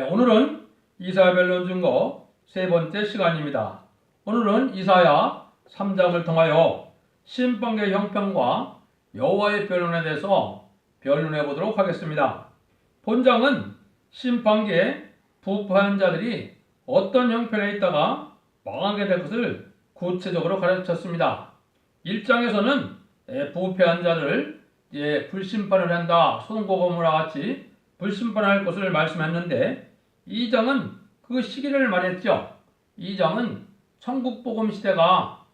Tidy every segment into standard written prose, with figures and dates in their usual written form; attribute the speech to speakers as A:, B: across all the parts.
A: 오늘은 이사야별론 증거 세 번째 시간입니다. 오늘은 이사야 3장을 통하여 심판계 형편과 여호와의 변론에 대해서 변론해 보도록 하겠습니다. 본장은 심판계에 부패한 자들이 어떤 형편에 있다가 망하게 될 것을 구체적으로 가르쳤습니다. 1장에서는 부패한 자들을 불심판을 한다, 소돔고모라 같이 불심판할 것을 말씀했는데 2장은 그 시기를 말했죠. 2장은 천국복음 시대가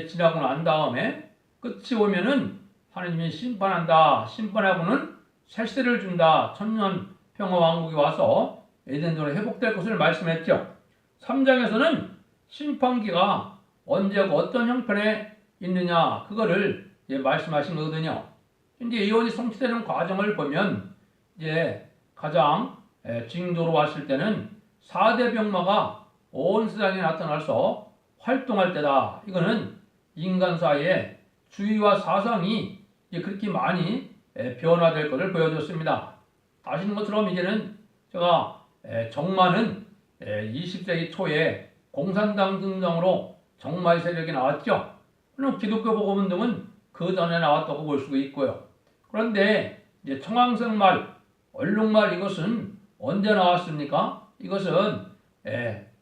A: 지나고 난 다음에 끝이 오면은 하나님이 심판한다. 심판하고는 새 시대를 준다. 천년 평화 왕국이 와서 에덴동으로 회복될 것을 말씀했죠. 3장에서는 심판기가 언제고 어떤 형편에 있느냐 그거를 말씀하신 거거든요. 이제 예언이 성취되는 과정을 보면 가장 징조로 왔을 때는 4대 병마가 온 세상에 나타나서 활동할 때다. 이거는 인간사의 주의와 사상이 그렇게 많이 변화될 것을 보여줬습니다. 아시는 것처럼 이제는 제가 정마는 20세기 초에 공산당 등장으로 정마의 세력이 나왔죠. 그럼 기독교 복음운동은 그 전에 나왔다고 볼 수가 있고요. 그런데 청황색말, 얼룩말 이것은 언제 나왔습니까? 이것은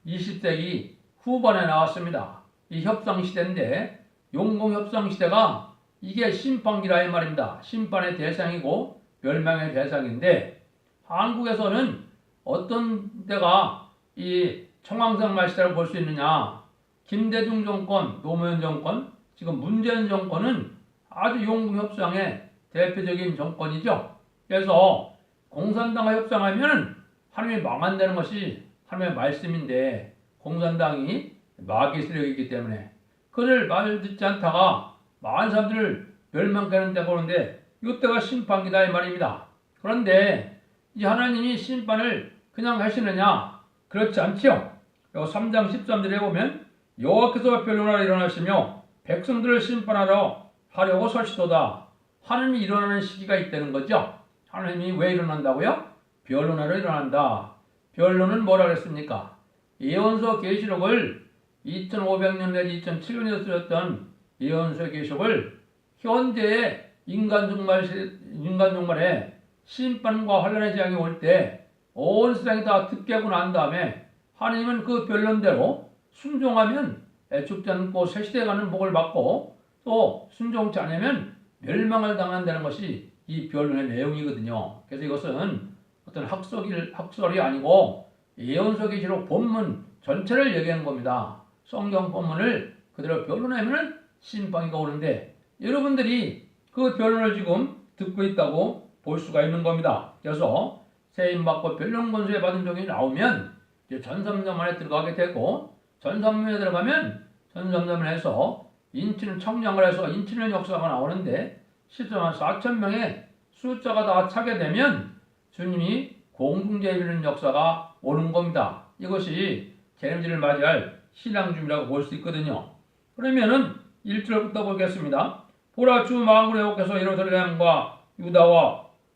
A: 20세기 후반에 나왔습니다. 이 협상시대인데 용공협상시대가 이게 심판기라 이 말입니다. 심판의 대상이고 멸망의 대상인데 한국에서는 어떤 때가 이 청황색말 시대를 볼 수 있느냐. 김대중 정권, 노무현 정권, 지금 문재인 정권은 아주 용공협상의 대표적인 정권이죠. 그래서 공산당과 협상하면 하나님이 망한다는 것이 하나님의 말씀인데 공산당이 마귀 세력이기 때문에 그를 말 듣지 않다가 많은 사람들을 멸망하는 때가 오는데 이때가 심판기다 이 말입니다. 그런데 이 하나님이 심판을 그냥 하시느냐? 그렇지 않지요. 3장 13절에 보면 여호와께서 변론하러 일어나시며 백성들을 심판하러 하려고 설치도다. 하나님이 일어나는 시기가 있다는 거죠. 하나님이 왜 일어난다고요? 변론하러 일어난다. 변론은 뭐라 그랬습니까? 예언서 계시록을 2500년 내지 2007년에 쓰였던 예언서 계시록을 현재의 인간 종말에 심판과 환란의 재앙이 올 때 온 세상이 다 듣게 하고 난 다음에 하나님은 그 변론대로 순종하면 죽지 않고 새 시대에 가는 복을 받고 또 순종치 않으면 멸망을 당한다는 것이 이 변론의 내용이거든요. 그래서 이것은 어떤 학설이 아니고 예언서 계시록 본문 전체를 얘기하는 겁니다. 성경 본문을 그대로 변론하면 심판이 오는데 여러분들이 그 변론을 지금 듣고 있다고 볼 수가 있는 겁니다. 그래서 세임받고 변론 권세 받은 종이 나오면 전삼자만에 들어가게 되고 전삼자에 들어가면 전삼자만에서 인치는 청량을 해서 인치는 역사가 나오는데 14만 4천 명의 숫자가 다 차게 되면 주님이 공중제비는 역사가 오는 겁니다. 이것이 재림절을 맞이할 신앙주의라고 볼 수 있거든요. 그러면은 1절부터 보겠습니다. 보라 주 만군의 여호와께서 예루살렘과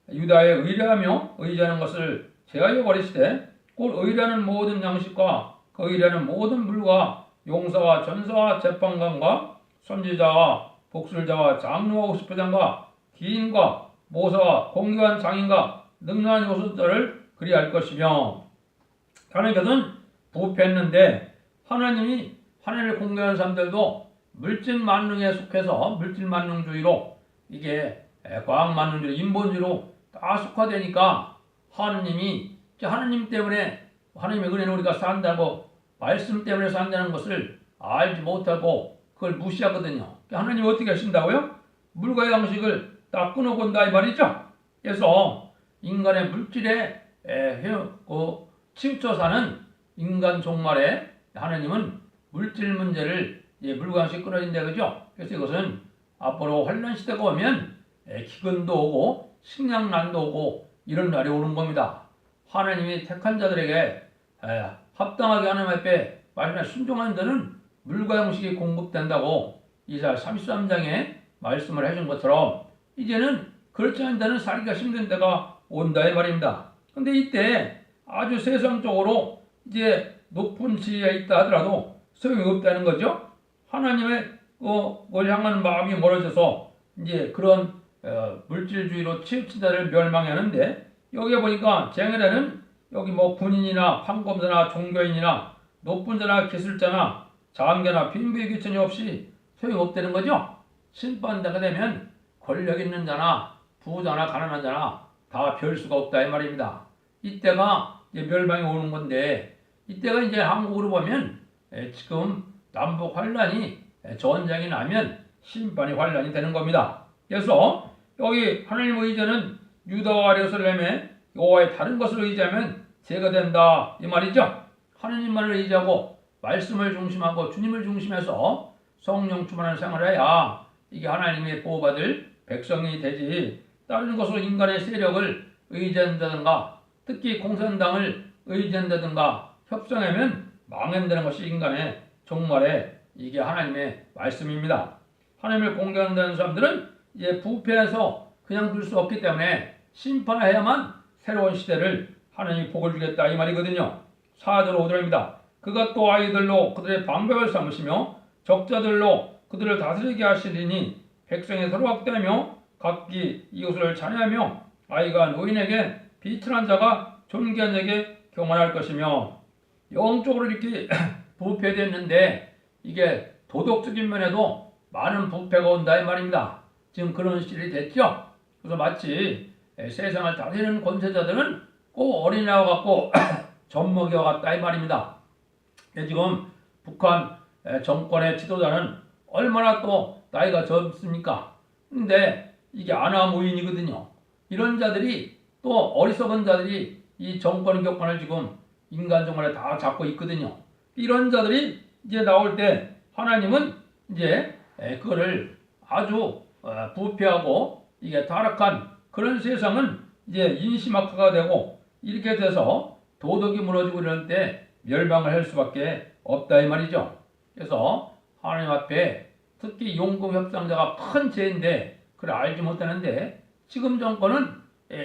A: 유다에 의뢰하며 의지하는 것을 제하여 버리시되 곧 의뢰하는 모든 양식과 그 의뢰하는 모든 물과 용사와 전사와 재판관과 선지자와 복술자와 장로와 옥수표장과 기인과 모사와 공교한 장인과 능력한 요술자를 그리할 것이며 다른 것은 부패했는데 하나님이 하나님을 공개하는 사람들도 물질 만능에 속해서 물질 만능주의로 이게 과학 만능주의, 인본주의로 다 속화되니까 하나님이 하나님 때문에 하나님의 은혜는 우리가 산다고 말씀 때문에 산다는 것을 알지 못하고 그걸 무시하거든요. 하나님이 어떻게 하신다고요? 물과 양식을 다 끊어본다 이 말이죠. 그래서 인간의 물질에 치우쳐 사는 인간 종말에 하나님은 물질 문제를 물과 양식 끊어진다 그죠? 그래서 이것은 앞으로 환란 시대가 오면 기근도 오고 식량난도 오고 이런 날이 오는 겁니다. 하나님이 택한 자들에게 합당하게 하나님 앞에 말씀에 순종하는 데는 물과 양식이 공급된다고 이사야 33장에 말씀을 해준 것처럼 이제는 그렇지 않은 데는 살기가 힘든 때가 온다 이 말입니다. 근데 이때 아주 세상적으로 이제 높은 지위에 있다 하더라도 소용이 없다는 거죠. 하나님의 걸 향하는 마음이 멀어져서 이제 그런 물질주의로 치우친 자를 멸망하는데, 여기에 보니까 쟁여라는 여기 뭐 군인이나 판검사나 종교인이나 높은 자나 기술자나 장교나 빈부의 귀천이 없이 소용없다는 거죠. 심판대가 되면 권력 있는 자나 부자나 가난한 자나 다 별 수가 없다 이 말입니다. 이때가 이제 멸망이 오는 건데, 이때가 이제 한국으로 보면 지금 남북 환란이 전쟁이 나면 심판이 환란이 되는 겁니다. 그래서 여기 하나님 의지는 유다와 예루살렘에 여호와의 다른 것을 의지하면 죄가 된다 이 말이죠. 하나님만을 의지하고 말씀을 중심하고 주님을 중심해서 성령 충만한 생활을 해야 이게 하나님의 보호받을 백성이 되지, 다른 것으로 인간의 세력을 의지한다든가 특히 공산당을 의지한다든가 협상하면 망한다는 것이 인간의 종말에 이게 하나님의 말씀입니다. 하나님을 공경한다는 사람들은 이제 부패해서 그냥 둘 수 없기 때문에 심판해야만 새로운 시대를 하나님이 복을 주겠다 이 말이거든요. 4절 5절입니다. 그가 또 아이들로 그들의 방백을 삼으시며 적자들로 그들을 다스리게 하시리니 백성이 서로 학대하며 각기 이웃을 찬양하며 아이가 노인에게 비천한 자가 존귀한 자에게 교만할 것이며, 영적으로 이렇게 부패됐는데 이게 도덕적인 면에도 많은 부패가 온다 이 말입니다. 지금 그런 시절이 됐죠. 그래서 마치 세상을 다스리는 권세자들은 꼭 어린아이와 같고 젖먹이와 같다 이 말입니다. 지금 북한 정권의 지도자는 얼마나 또 나이가 젊습니까? 근데 이게 아나무인이거든요. 이런 자들이 또 어리석은 자들이 이 정권 격권을 지금 인간 정권에 다 잡고 있거든요. 이런 자들이 이제 나올 때 하나님은 이제 그거를 아주 부패하고 이게 타락한 그런 세상은 이제 인심악화가 되고 이렇게 돼서 도덕이 무너지고 이럴 때 멸망을 할 수밖에 없다 이 말이죠. 그래서 하나님 앞에 특히 용금 협상자가 큰 죄인데 그걸 알지 못하는데, 지금 정권은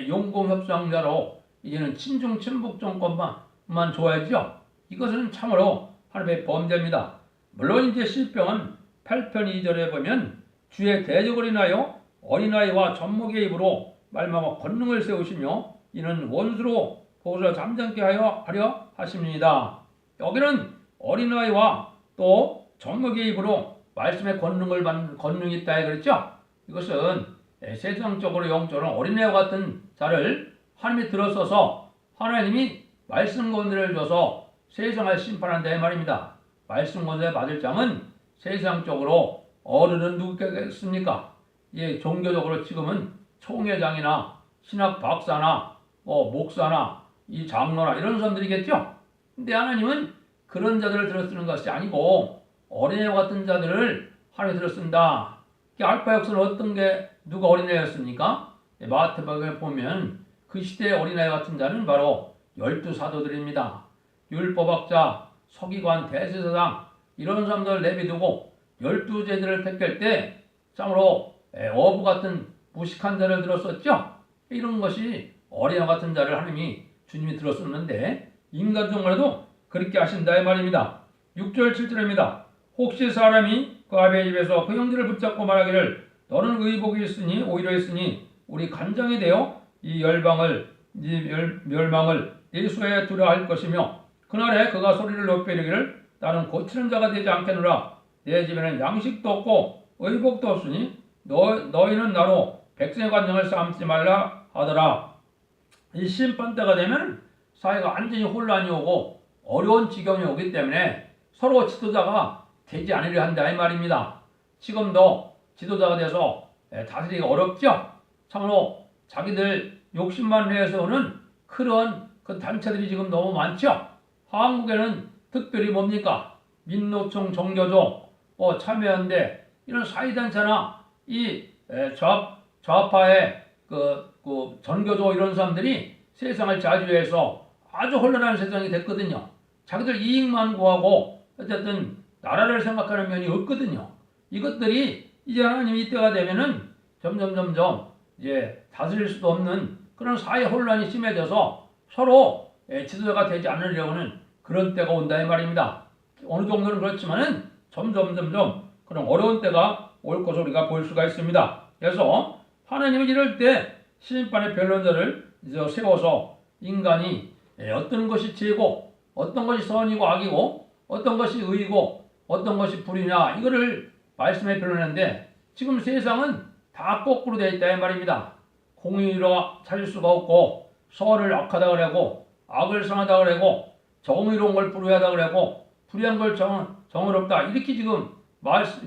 A: 용금 협상자로 이제는 친중 친북 정권만 좋아하죠. 이것은 참으로 하나님의 범죄입니다. 물론 이제 시편 8편 2절에 보면 주의 대적을 인하여 어린아이와 젖먹이의 입으로 말미암아 권능을 세우시며 이는 원수로 보호자 잠잠케 하려 하십니다. 여기는 어린아이와 또 젖먹이의 입으로 말씀의 권능을 받는 권능이 있다 그랬죠. 이것은 세상적으로 영적으로 어린애와 같은 자를 하나님이 들어서서 하나님이 말씀 권세를 줘서 세상을 심판한다 이 말입니다. 말씀 권세 받을 자는 세상적으로 어른은 누구겠습니까? 예, 종교적으로 지금은 총회장이나 신학 박사나 목사나 이 장로나 이런 사람들이겠죠. 근데 하나님은 그런 자들을 들어 쓰는 것이 아니고 어린애와 같은 자들을 하나님이 들어 쓴다. 알파 역사는 어떤 게 누가 어린애였습니까? 마태복음에 보면 그 시대의 어린애 같은 자는 바로 12사도들입니다. 율법학자, 서기관, 대제사장 이런 사람들을 내비두고 12제들을 택할 때 참으로 어부 같은 무식한 자를 들었었죠. 이런 것이 어린애 같은 자를 하나님이 주님이 들었었는데 인간 종말에도 그렇게 하신다 이 말입니다. 6절 7절입니다. 혹시 사람이 그 아비의 입에서 그 형제를 붙잡고 말하기를 너는 의복이 있으니 오히려 있으니 우리 간장이 되어 이 멸망을 예수에 두려 할 것이며 그날에 그가 소리를 높여 이르기를 나는 고치는 자가 되지 않겠노라. 내 집에는 양식도 없고 의복도 없으니 너희는 나로 백성의 관정을 삼지 말라 하더라. 이 심판 때가 되면 사회가 완전히 혼란이 오고 어려운 지경이 오기 때문에 서로 지도자가 되지 않으려 한다 이 말입니다. 지금도 지도자가 돼서 다스리기가 어렵죠. 참으로 자기들 욕심만 내세우는 그런 그 단체들이 지금 너무 많죠. 한국에는 특별히 뭡니까? 민노총, 정교조, 참여연대 이런 사회단체나 이 좌파의 그 전교조 이런 사람들이 세상을 자주해서 아주 혼란한 세상이 됐거든요. 자기들 이익만 구하고 어쨌든 나라를 생각하는 면이 없거든요. 이것들이 이제 하나님이 이때가 되면은 점점 이제 다스릴 수도 없는 그런 사회 혼란이 심해져서 서로 지도자가 되지 않으려고는 그런 때가 온다 이 말입니다. 어느 정도는 그렇지만은 점점 그런 어려운 때가 올 것을 우리가 볼 수가 있습니다. 그래서 하나님은 이럴 때 심판의 변론자를 세워서 인간이 어떤 것이 죄고 어떤 것이 선이고 악이고 어떤 것이 의이고 어떤 것이 불이냐 이거를 말씀해 변론하는데 지금 세상은 다 거꾸로 되어 있다 이 말입니다. 공의로 찾을 수가 없고 선을 악하다 그러고 악을 선하다 그러고 정의로운 걸 불의하다 그러고 불의한 걸 정의롭다 이렇게 지금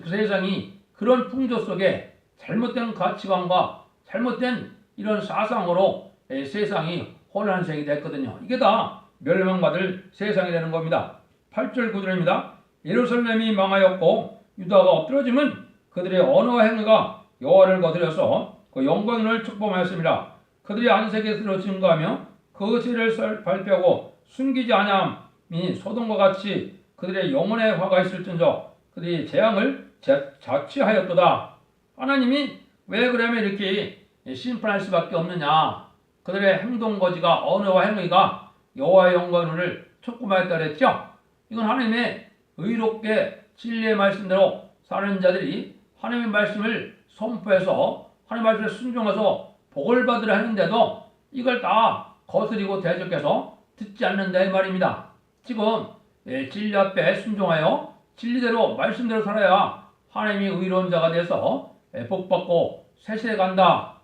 A: 세상이 그런 풍조 속에 잘못된 가치관과 잘못된 이런 사상으로 세상이 혼란색이 됐거든요. 이게 다 멸망받을 세상이 되는 겁니다. 8절 9절입니다. 예루살렘이 망하였고 유다가 엎드러짐은 그들의 언어와 행위가 여호와를 거스려서 그 영광을 축복하였습니다. 그들이 안색에서 증거하며 그 죄를 발표하고 숨기지 아니함이 소돔과 같이 그들의 영혼에 화가 있을진저 그들이 재앙을 자취하였도다. 하나님이 왜 그러면 이렇게 심판할 수밖에 없느냐? 그들의 행동 거지가 언어와 행위가 여호와의 영광을 촉구하였다 그랬죠. 이건 하나님의 의롭게 진리의 말씀대로 사는 자들이 하나님의 말씀을 선포해서 하나님의 말씀에 순종해서 복을 받으려 하는데도 이걸 다 거스리고 대적해서 듣지 않는다 이 말입니다. 지금 진리 앞에 순종하여 진리대로 말씀대로 살아야 하나님이 의로운 자가 돼서 복받고 새시대 간다.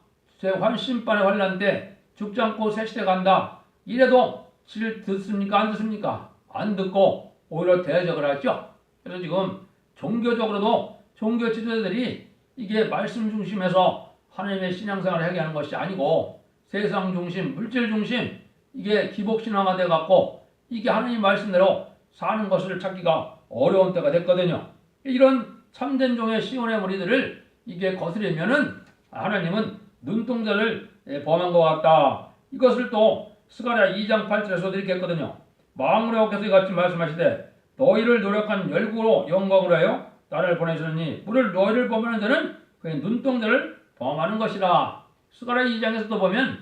A: 심판의 환난 때 죽지 않고 새시대 간다. 이래도 질 듣습니까? 안 듣습니까? 안 듣고 오히려 대적을 하죠. 그래서 지금 종교적으로도 종교 지도자들이 이게 말씀 중심에서 하나님의 신앙생활을 하게 하는 것이 아니고 세상 중심, 물질 중심 이게 기복신앙화 돼 갖고 이게 하나님 말씀대로 사는 것을 찾기가 어려운 때가 됐거든요. 이런 참된 종의 시온의 무리들을 이게 거스르면은 하나님은 눈동자를 범한 것 같다. 이것을 또 스가랴 2장 8절에서도 이렇게 했거든요. 마음으로 혹해서 같이 말씀하시되 너희를 노력한 열국으로 영광으로 하여 나를 보내주니 너희를 범하는 자는 그의 눈동자를 범하는 것이라. 스가랴 2장에서도 보면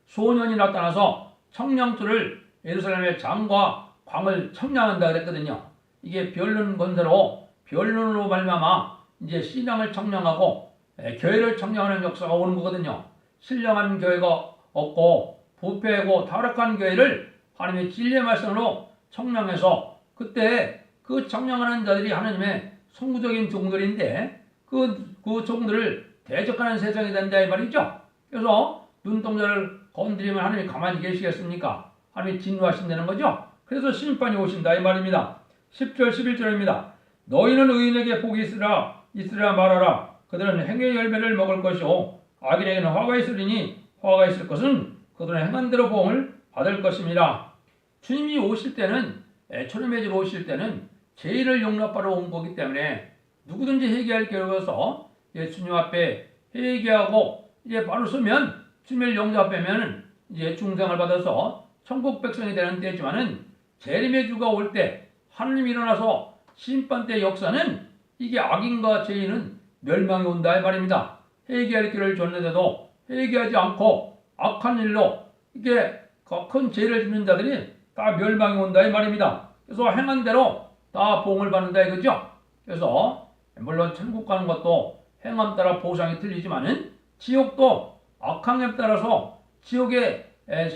A: 소년이 나타나서 청량불을 예루살렘의 장과 광을 청량한다 그랬거든요. 이게 변론 건대로 변론으로 말미암아 이제 신앙을 청량하고 교회를 청량하는 역사가 오는 거거든요. 신령한 교회가 없고 부패하고 타락한 교회를 하나님의 진리의 말씀으로 청량해서 그때 그 청량하는 자들이 하나님의 성구적인 종들인데 그 종들을 대적하는 세상이 된다 이 말이죠. 그래서 눈동자를 건드리면 하나님이 가만히 계시겠습니까? 하나님이 진노하신다는 거죠. 그래서 심판이 오신다 이 말입니다. 10절 11절입니다. 너희는 의인에게 복이 있으라 말하라. 그들은 행의 열매를 먹을 것이요 악인에게는 화가 있으리니 화가 있을 것은 그들은 행한 대로 보응을 받을 것입니다. 주님이 오실 때는 초림의지로 오실 때는 죄를 용납하러 온 거기 때문에 누구든지 회개할 겨루어서 주님 앞에 회개하고 이제 바로 서면 주님을 용납하면 이제 중생을 받아서 천국 백성이 되는 때지만은 재림의 주가 올 때 하나님이 일어나서 심판 때 역사는 이게 악인과 죄인은 멸망이 온다 이 말입니다. 회개할 길을 줬는데도 회개하지 않고 악한 일로 이게 큰 죄를 짓는 자들이 다 멸망이 온다 이 말입니다. 그래서 행한 대로 다 보응을 받는다 이거죠. 그래서 물론 천국 가는 것도 행함 따라 보상이 틀리지만은 지옥도 악행에 따라서 지옥의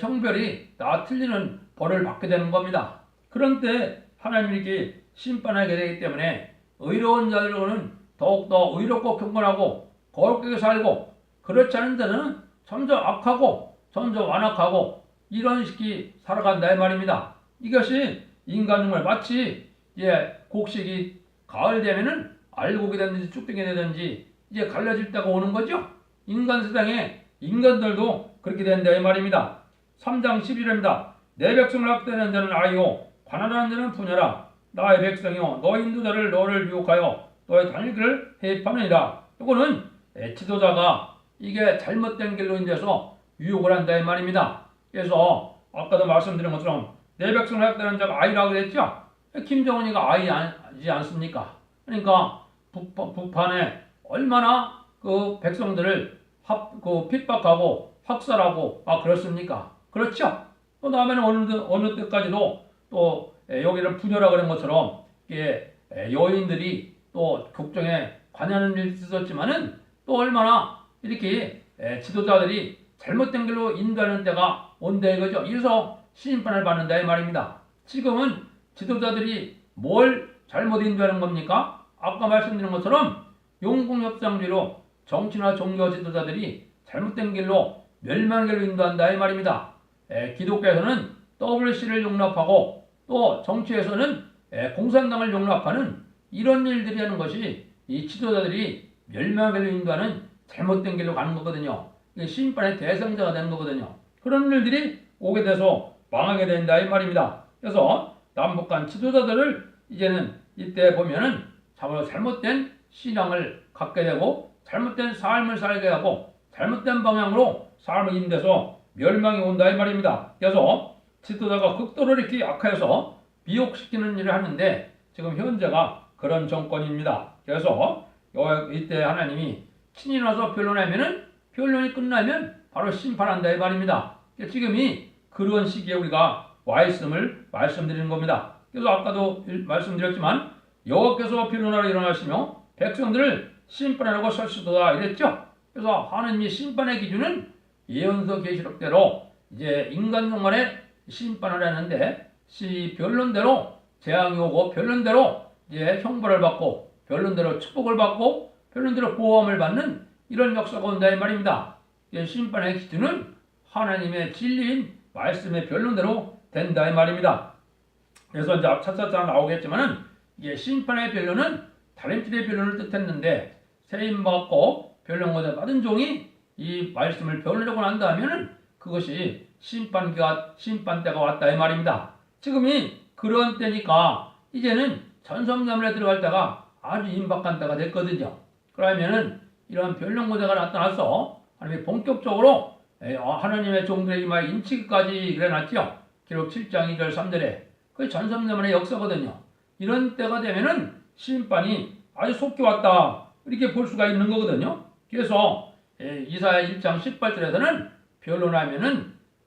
A: 형별이 다 틀리는 벌을 받게 되는 겁니다. 그런 때 하나님이 이렇게 심판하게 되기 때문에 의로운 자들은 더욱더 의롭고 경건하고 거룩하게 살고 그렇지 않은 데는 점점 악하고 점점 완악하고 이런 식이 살아간다 이 말입니다. 이것이 인간중을 마치 곡식이 가을 되면은 알곡이 되든지 쭉댕이 되든지 이제 갈라질 때가 오는 거죠. 인간 세상에 인간들도 그렇게 된다 이 말입니다. 3장 11절입니다. 내 백성을 학대하는 자는 아이요 관할하는 자는 부녀라. 나의 백성이요 너희 인도자를 너를 유혹하여 너의 다니기를 해입하느니라. 이거는 지도자가 이게 잘못된 길로 인해서 유혹을 한다 이 말입니다. 그래서 아까도 말씀드린 것처럼 내 백성을 학대하는 자가 아이라고 그랬죠. 김정은이가 아이지 않습니까? 그러니까 북한에 얼마나 그 백성들을 핍박하고 학살하고 그렇습니까? 그렇죠? 또 다음에는 어느 때까지도 또 여기를 부녀라 그런 것처럼 이게 여인들이 또 국정에 관여하는 일이 있었지만은 또 얼마나 이렇게 지도자들이 잘못된 길로 인도하는 때가 온다 이거죠. 이래서 심판을 받는다 이 말입니다. 지금은 지도자들이 뭘 잘못 인도하는 겁니까? 아까 말씀드린 것처럼 용궁협상주의로 정치나 종교 지도자들이 잘못된 길로 멸망의 길로 인도한다 이 말입니다. 기독교에서는 WC를 용납하고 또 정치에서는 공산당을 용납하는 이런 일들이 하는 것이 이 지도자들이 멸망의 길로 인도하는 잘못된 길로 가는 거거든요. 심판의 대상자가 되는 거거든요. 그런 일들이 오게 돼서 망하게 된다 이 말입니다. 그래서 남북 간 지도자들을 이제는 이때 보면은 참으로 잘못된 신앙을 갖게 되고 잘못된 삶을 살게 하고 잘못된 방향으로 삶을 인도해서 멸망이 온다 이 말입니다. 그래서 지도자가 극도로 이렇게 악화해서 미혹시키는 일을 하는데 지금 현재가 그런 정권입니다. 그래서 이때 하나님이 친히 나서 변론하면은 변론이 끝나면 바로 심판한다 이 말입니다. 지금이 그런 시기에 우리가 와 있음을 말씀드리는 겁니다. 그래서 아까도 말씀드렸지만 여호와께서 변론하러 일어나시며 백성들을 심판하라고 설수도다 이랬죠. 그래서 하나님이 심판의 기준은 예언서 계시록대로 이제 인간 종말에 심판을 하는데 변론대로 재앙이 오고 변론대로 이제 형벌을 받고 변론대로 축복을 받고 변론대로 보호함을 받는 이런 역사가 온다 이 말입니다. 심판의 기준은 하나님의 진리인 말씀의 변론대로 된다 이 말입니다. 그래서 이제 차차차 나오겠지만은 이게 심판의 변론은 다림질의 변론을 뜻했는데 세임받고 변론권을 받은 종이 이 말씀을 변론하고 난 다음에는 그것이 심판때가 왔다 이 말입니다. 지금이 그런 때니까 이제는 전성자문에 들어갈 때가 아주 임박한 때가 됐거든요. 그러면은 이런 변론고자가 나타나서 하나님이 본격적으로 하나님의 종들에게 막 인치기까지 그래놨죠. 기록 7장 2절 3절에 그게 전성자문의 역사거든요. 이런 때가 되면은 심판이 아주 속히 왔다 이렇게 볼 수가 있는 거거든요. 그래서 이사야 1장 18절에서는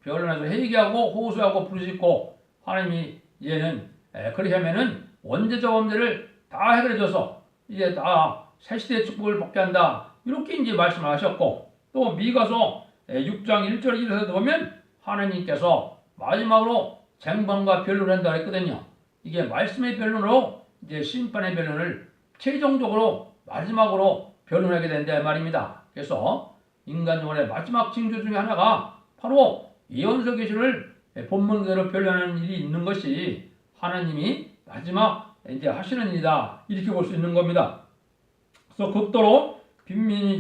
A: 변론해서 회개하고 호소하고 부르짖고 하나님이 이제는 그렇게 하면은 원죄적 범죄를 다 해결해줘서 이제 다 새시대의 축복을 받게 한다 이렇게 이제 말씀하셨고 또 미가서 6장 1절 2절에도 보면 하나님께서 마지막으로 쟁반과 변론을 한다 했거든요. 이게 말씀의 변론으로 이제 심판의 변론을 최종적으로 마지막으로 변론하게 된다 말입니다. 그래서 인간종의 마지막 징조 중에 하나가 바로 예언서 계시를 본문대로 변론하는 일이 있는 것이 하나님이 마지막 이제 하시는 일이다 이렇게 볼 수 있는 겁니다. 그래서 극도로 빈민이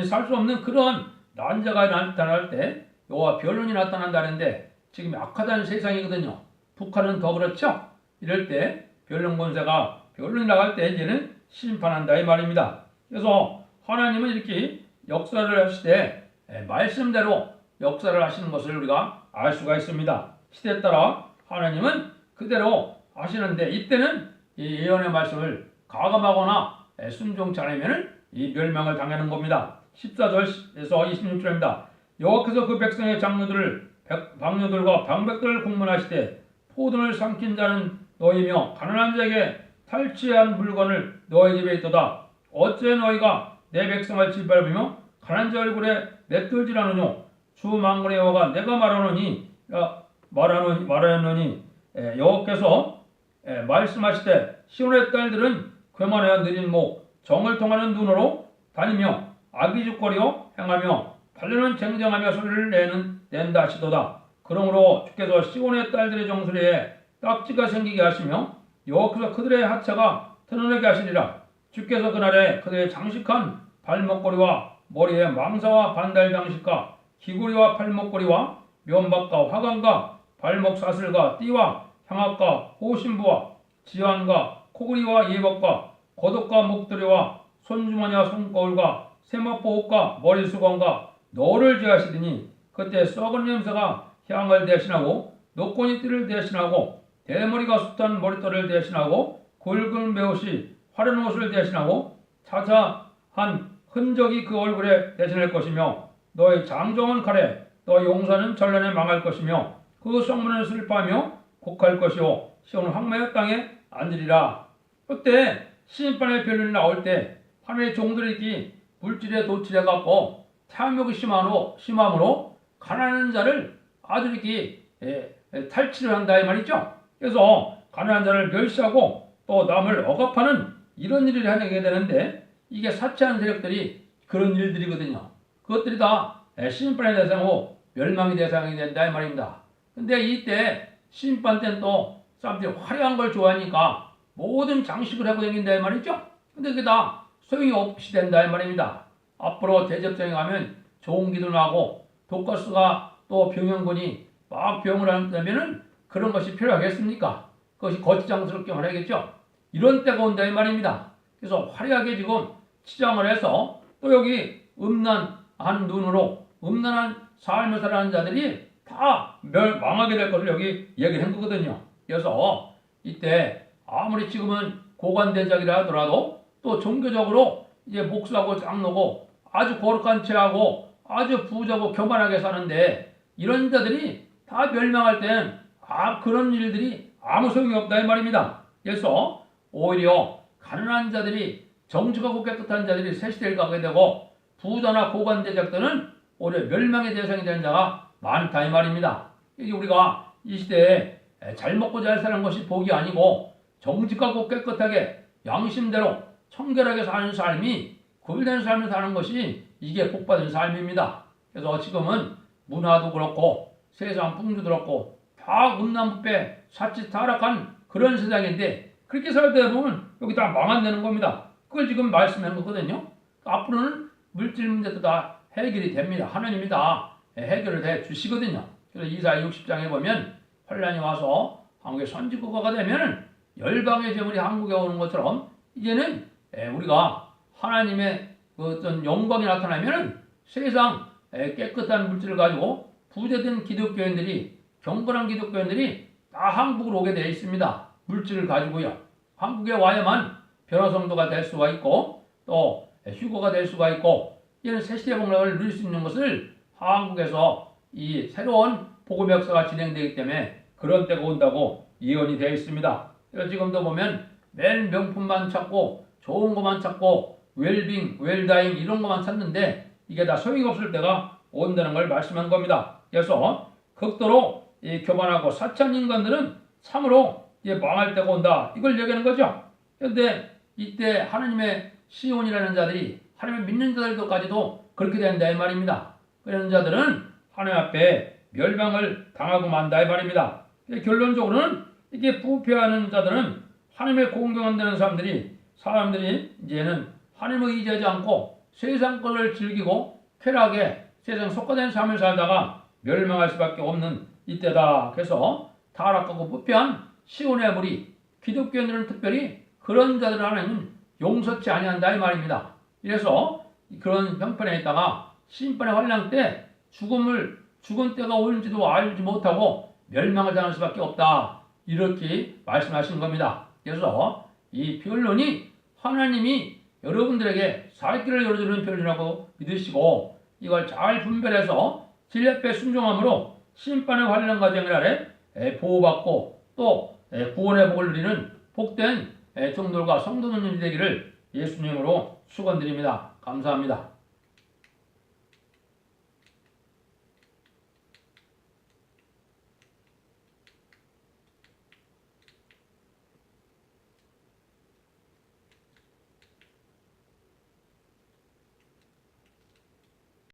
A: 살 수 없는 그런 난자가 나타날 때 여호와 변론이 나타난다는데 지금 악화된 세상이거든요. 북한은 더 그렇죠. 이럴 때 변론 권세가 변론이 나갈 때 이제는 심판한다 이 말입니다. 그래서 하나님은 이렇게 역사를 하실 때 말씀대로 역사를 하시는 것을 우리가 알 수가 있습니다. 시대에 따라 하나님은 그대로 하시는데 이때는 이 예언의 말씀을 가감하거나 순종치 않으면 이 멸망을 당하는 겁니다. 14절에서 26절입니다. 여호와께서 그 백성의 장로들과 방백들을 공문하시되 포도를 삼킨 자는 너희며 가난한 자에게 탈취한 물건을 너희 집에 있도다. 어째 너희가 내 백성을 짓밟으며 가난한 자 얼굴에 맷돌질하느뇨. 주 만군의 여호와가 내가 말하노니 여호와께서 말씀하시되 시온의 딸들은 괴만하여 느린 목 정을 통하는 눈으로 다니며 악의죽거리어 행하며 발려는 쟁쟁하며 소리를 낸다 하시도다. 그러므로 주께서 시온의 딸들의 정수리에 딱지가 생기게 하시며 여호와께서 그들의 하체가 드러나게 하시리라. 주께서 그날에 그들의 장식한 발목걸이와 머리에 망사와 반달 장식과 귀고리와 팔목걸이와 면박과 화관과 발목 사슬과 띠와 향악과 호신부와 지환과 코구리와 예복과 겉옷과 목도리와 손주머니와 손거울과 세마포옷과 머리수건과 너를 제하시더니 그때 썩은 냄새가 향을 대신하고 노꼬니 띠를 대신하고 대머리가 숱한 머리털을 대신하고 굵은 베옷이 화려한 옷을 대신하고 차차한 흔적이 그 얼굴에 대신할 것이며 너의 장정은 칼에 또 용사는 전란에 망할 것이며 그 성문은 슬퍼하며 곡할 것이요 시온은 황무의 땅에 앉으리라. 그때 심판의 변론이 나올 때 하나님의 종들이 물질에 도취해 갖고 탐욕이 심함으로 가난한 자를 아주 이렇게 탈취를 한다 이 말이죠. 그래서 가난한 자를 멸시하고 또 남을 억압하는 이런 일을 하게 되는데 이게 사치하는 세력들이 그런 일들이거든요. 그것들이 다 심판의 대상이고 멸망의 대상이 된다 이 말입니다. 근데 이때 심판 때는 또 사람들이 화려한 걸 좋아하니까 모든 장식을 하고 다닌다 이 말이죠. 근데 그게 다 소용이 없이 된다 이 말입니다. 앞으로 대접장에 가면 좋은 기도 나고 독가스가 또 병영군이 막 병을 한다면은 그런 것이 필요하겠습니까? 그것이 거치장스럽게 말하겠죠. 이런 때가 온다 이 말입니다. 그래서 화려하게 지금 치장을 해서 또 여기 음란한 눈으로 음란한 삶을 살아가는 자들이 다 망하게 될 것을 여기 얘기를 한 거거든요. 그래서 이때 아무리 지금은 고관대작이라 하더라도 또 종교적으로 이제 목사고 장로고 아주 거룩한 채하고 아주 부자고 교만하게 사는데 이런 자들이 다 멸망할 땐 그런 일들이 아무 소용이 없다 이 말입니다. 그래서 오히려 가난한 자들이 정직하고 깨끗한 자들이 새 시대를 가게 되고 부자나 고관대작들은 오히려 멸망의 대상이 되는 자가 많다 이 말입니다. 이게 우리가 이 시대에 잘 먹고 잘 사는 것이 복이 아니고 정직하고 깨끗하게 양심대로 청결하게 사는 삶이 구별된 삶을 사는 것이 이게 복받은 삶입니다. 그래서 지금은 문화도 그렇고 세상 풍조도 그렇고 다 음란부패 사치 타락한 그런 세상인데 그렇게 살다 보면 여기 다 망한다는 겁니다. 그걸 지금 말씀한 거거든요. 앞으로는 물질 문제도 다 해결이 됩니다. 하나님이 다 해결을 해 주시거든요. 그래서 이사야 60장에 보면 환란이 와서 한국의 선지국가가 되면 열방의 재물이 한국에 오는 것처럼 이제는 우리가 하나님의 어떤 영광이 나타나면 세상 깨끗한 물질을 가지고 부자된 기독교인들이 경건한 기독교인들이 다 한국으로 오게 되어 있습니다. 물질을 가지고요. 한국에 와야만 변화성도가 될 수가 있고 또 휴거가 될 수가 있고 이런 새시대 복락을 누릴 수 있는 것을 한국에서 이 새로운 복음 역사가 진행되기 때문에 그런 때가 온다고 예언이 되어 있습니다. 그래서 지금도 보면 맨 명품만 찾고 좋은 것만 찾고 웰빙, 웰다잉 이런 것만 찾는데 이게 다 소용이 없을 때가 온다는 걸 말씀한 겁니다. 그래서 극도로 이 교만하고 사치한 인간들은 참으로 망할 때가 온다. 이걸 얘기하는 거죠. 그런데 이때 하나님의 시온이라는 자들이 하나님을 믿는 자들까지도 그렇게 된다 이 말입니다. 그런 자들은 하나님 앞에 멸망을 당하고 만다 이 말입니다. 결론적으로는 이게 부패하는 자들은 하나님의 공경한다는 사람들이 이제는 하나님을 의지하지 않고 세상 것을 즐기고 쾌락에 세상 속화된 삶을 살다가 멸망할 수밖에 없는 이때다. 그래서 타락하고 부패한 시온의 무리 기독교인들은 특별히 그런 자들을 하나님은 용서치 아니한다 이 말입니다. 이래서 그런 형편에 있다가 심판의 환란 때 죽은 때가 올지도 알지 못하고 멸망을 당할 수밖에 없다. 이렇게 말씀하신 겁니다. 그래서 이 변론이 하나님이 여러분들에게 살 길을 열어주는 변론이라고 믿으시고 이걸 잘 분별해서 진리앞에 순종함으로 심판의 환란 과정을 아래 보호받고 또 구원의 복을 누리는 복된 종들과 성도님이 되기를 예수님으로 축원드립니다. 감사합니다.